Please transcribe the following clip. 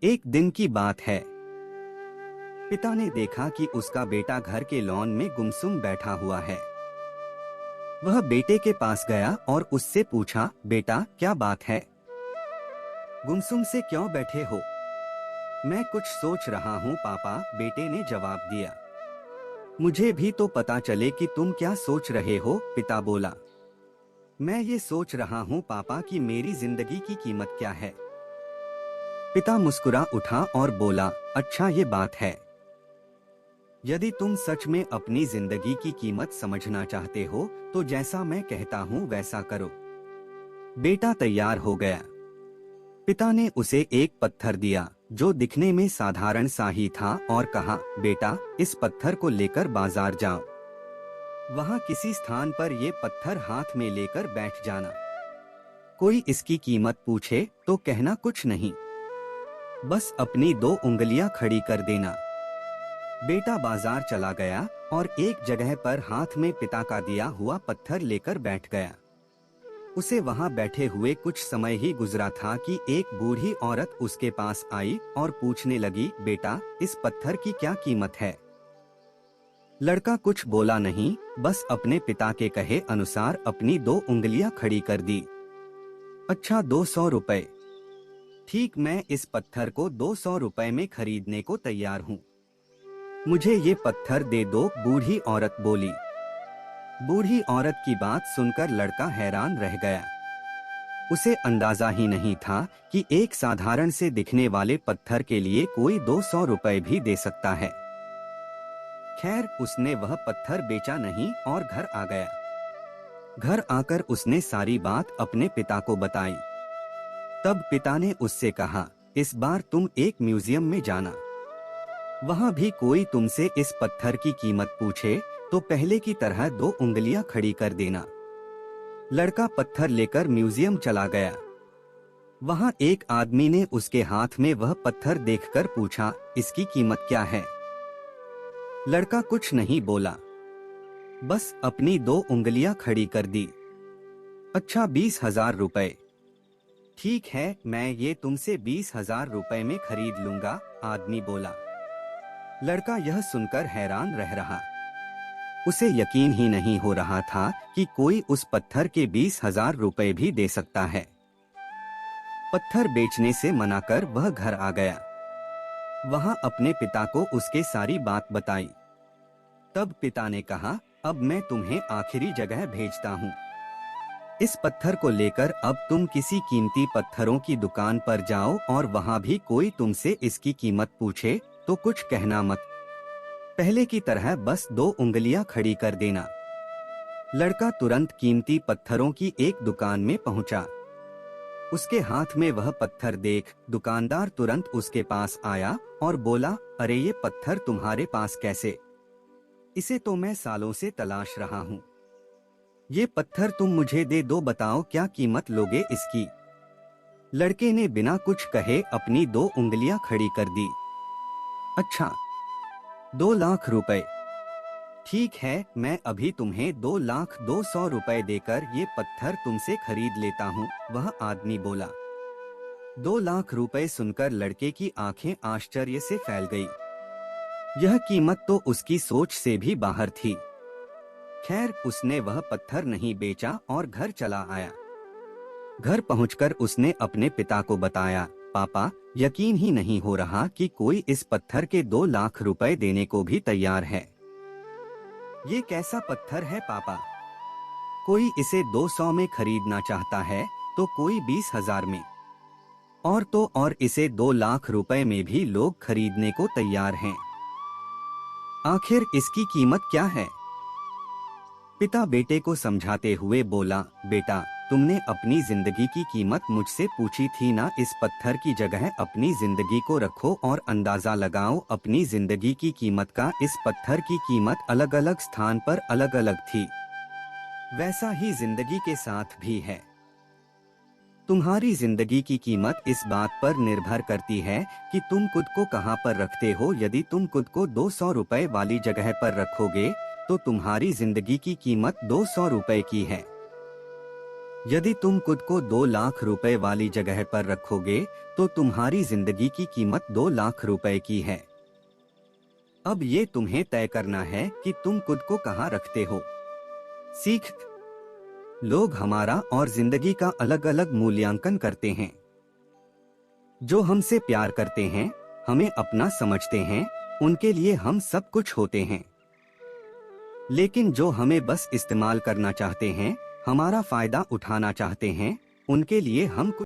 एक दिन की बात है। पिता ने देखा कि उसका बेटा घर के लॉन में गुमसुम बैठा हुआ है। वह बेटे के पास गया और उससे पूछा, बेटा क्या बात है? गुमसुम से क्यों बैठे हो? मैं कुछ सोच रहा हूँ पापा, बेटे ने जवाब दिया। मुझे भी तो पता चले कि तुम क्या सोच रहे हो, पिता बोला। मैं ये सोच रहा हूँ पापा कि मेरी जिंदगी की कीमत क्या है। पिता मुस्कुरा उठा और बोला, अच्छा ये बात है। यदि तुम सच में अपनी जिंदगी की कीमत समझना चाहते हो तो जैसा मैं कहता हूँ वैसा करो। बेटा तैयार हो गया। पिता ने उसे एक पत्थर दिया जो दिखने में साधारण सा ही था और कहा, बेटा इस पत्थर को लेकर बाजार जाओ। वहाँ किसी स्थान पर ये पत्थर हाथ में लेकर बैठ जाना। कोई इसकी कीमत पूछे तो कहना कुछ नहीं, बस अपनी दो उंगलियां खड़ी कर देना। बेटा बाजार चला गया और एक जगह पर हाथ में पिता का दिया हुआ पत्थर लेकर बैठ गया। उसे वहां बैठे हुए कुछ समय ही गुजरा था कि एक बूढ़ी औरत उसके पास आई और पूछने लगी, बेटा इस पत्थर की क्या कीमत है? लड़का कुछ बोला नहीं, बस अपने पिता के कहे अनुसार अपनी दो उंगलियां खड़ी कर दी। अच्छा 200 रुपए। ठीक, मैं इस पत्थर को 200 रुपए में खरीदने को तैयार हूँ। मुझे ये पत्थर दे दो, बूढ़ी औरत बोली। बूढ़ी औरत की बात सुनकर लड़का हैरान रह गया। उसे अंदाजा ही नहीं था कि एक साधारण से दिखने वाले पत्थर के लिए कोई 200 रुपए भी दे सकता है। खैर उसने वह पत्थर बेचा नहीं और घर आ गया। घर आकर उसने सारी बात अपने पिता को बताई। तब पिता ने उससे कहा, इस बार तुम एक म्यूजियम में जाना। वहाँ भी कोई तुमसे इस पत्थर की कीमत पूछे तो पहले की तरह दो उंगलियां खड़ी कर देना। लड़का पत्थर लेकर म्यूजियम चला गया। वहाँ एक आदमी ने उसके हाथ में वह पत्थर देखकर पूछा, इसकी कीमत क्या है? लड़का कुछ नहीं बोला, बस अपनी दो उंगलियां खड़ी कर दी। अच्छा 20,000 रुपए। ठीक है, मैं ये तुमसे 20,000 रुपए में खरीद लूंगा, आदमी बोला। लड़का यह सुनकर हैरान रह रहा। उसे यकीन ही नहीं हो रहा था कि कोई उस पत्थर के 20,000 रुपए भी दे सकता है। पत्थर बेचने से मना कर वह घर आ गया। वहां अपने पिता को उसके सारी बात बताई। तब पिता ने कहा, अब मैं तुम्हें आखिरी जगह भेजता हूँ। इस पत्थर को लेकर अब तुम किसी कीमती पत्थरों की दुकान पर जाओ और वहां भी कोई तुमसे इसकी कीमत पूछे तो कुछ कहना मत। पहले की तरह बस दो उंगलियां खड़ी कर देना। लड़का तुरंत कीमती पत्थरों की एक दुकान में पहुंचा। उसके हाथ में वह पत्थर देख दुकानदार तुरंत उसके पास आया और बोला, अरे ये पत्थर तुम्हारे पास कैसे? इसे तो मैं सालों से तलाश रहा हूँ। ये पत्थर तुम मुझे दे दो, बताओ क्या कीमत लोगे इसकी? लड़के ने बिना कुछ कहे अपनी दो उंगलियां खड़ी कर दी। अच्छा 2 लाख रुपए। ठीक है, मैं अभी तुम्हें 2,02,00,000 रुपए देकर ये पत्थर तुमसे खरीद लेता हूँ, वह आदमी बोला। 2 लाख रुपए सुनकर लड़के की आंखें आश्चर्य से फैल गई। यह कीमत तो उसकी सोच से भी बाहर थी। खैर उसने वह पत्थर नहीं बेचा और घर चला आया। घर पहुंचकर उसने अपने पिता को बताया, पापा यकीन ही नहीं हो रहा कि कोई इस पत्थर के 2 लाख रुपए देने को भी तैयार है। ये कैसा पत्थर है पापा? कोई इसे 200 में खरीदना चाहता है तो कोई 20,000 में, और तो और इसे 2 लाख रुपए में भी लोग खरीदने को तैयार हैं। आखिर इसकी कीमत क्या है? पिता बेटे को समझाते हुए बोला, बेटा तुमने अपनी जिंदगी की कीमत मुझसे पूछी थी ना, इस पत्थर की जगह अपनी जिंदगी को रखो और अंदाजा लगाओ अपनी जिंदगी की कीमत का। इस पत्थर की कीमत अलग अलग स्थान पर अलग अलग थी। वैसा ही जिंदगी के साथ भी है। तुम्हारी जिंदगी की कीमत इस बात पर निर्भर करती है कि तुम खुद को कहां पर रखते हो। यदि तुम खुद को 200 रुपए वाली जगह पर रखोगे तो तुम्हारी जिंदगी की कीमत 200 रुपए की है। यदि तुम खुद को 2 लाख रुपए वाली जगह पर रखोगे तो तुम्हारी जिंदगी की कीमत 2 लाख रुपए की है। अब ये तुम्हें तय करना है कि तुम खुद को कहाँ रखते हो। सीख। लोग हमारा और जिंदगी का अलग अलग मूल्यांकन करते हैं। जो हमसे प्यार करते हैं, हमें अपना समझते हैं, उनके लिए हम सब कुछ होते हैं। लेकिन जो हमें बस इस्तेमाल करना चाहते हैं, हमारा फायदा उठाना चाहते हैं, उनके लिए हम कुछ